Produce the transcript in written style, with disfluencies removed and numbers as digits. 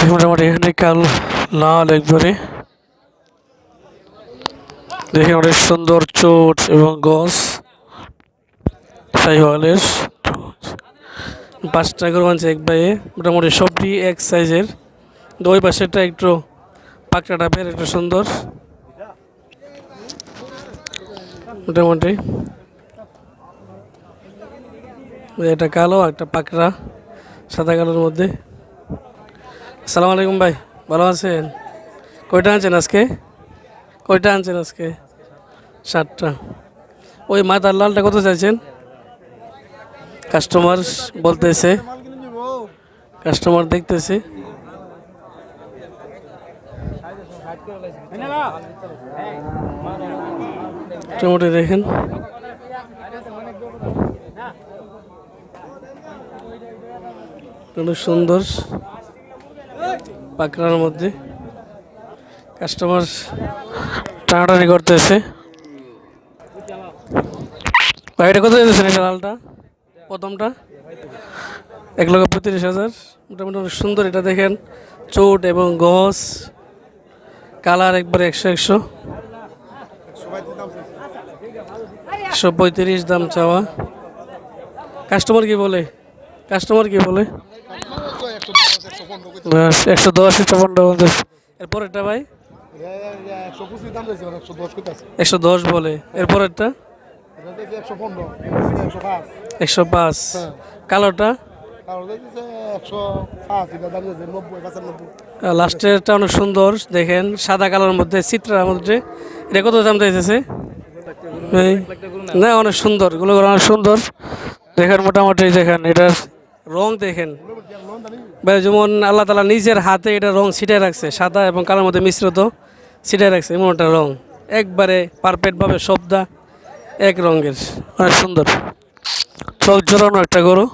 মোটামুটি এখানে কাল লাল একবারে দেখে অনেক সুন্দর চোট এবং গস শাহিওয়ালের 5টা গরু আনছে এক ভাইয়ে, মোটামুটি সবটি এক সাইজের। ওই পাশেরটা একটু পাকড়া টাপের একটু সুন্দর মোটামুটি। এটা কালো একটা পাকড়া সাদা কালোর মধ্যে। আসসালামু আলাইকুম ভাই, ভালো আছেন? কয়টা আনছেন আজকে? কয়টা আনছেন আজকে? 7টা। ওই মাথার লালটা কত চাইছেন? কাস্টমার বলতেছে, কাস্টমার দেখতেছে। মোটামুটি দেখেন অনেক সুন্দর পাকড়ার মধ্যে কাস্টমার টানাটানি করতেছে। ভাই এটা কত দিতেছেন এটা লালটা? প্রথমটা 1,35,000। মোটামুটি অনেক সুন্দর। এটা দেখেন চোট এবং গস কালার একবার 100 135 দাম চাওয়া। কাস্টমার কি বলে? কাস্টমার কি বলে? 110 115। এরপরেরটা ভাই 110 বলে। এরপরেরটা 105। কালোটা লাস্টেরটা অনেক সুন্দর দেখেন সাদা কালোর মধ্যে চিত্রার মধ্যে। এটা কত দাম চাইতেছে? না অনেক সুন্দর, এগুলো অনেক সুন্দর দেখেন। মোটামুটি দেখেন এটার রং দেখেন ভাই, যেমন আল্লাহ তালা নিজের হাতে এটা রং ছিটায় রাখছে, সাদা এবং কালোর মধ্যে মিশ্রিত ছিটায় রাখছে এমন একটা রং, একবারে পারফেক্টভাবে সবদা এক রঙের, অনেক সুন্দর চোখ জোরানো একটা গরু।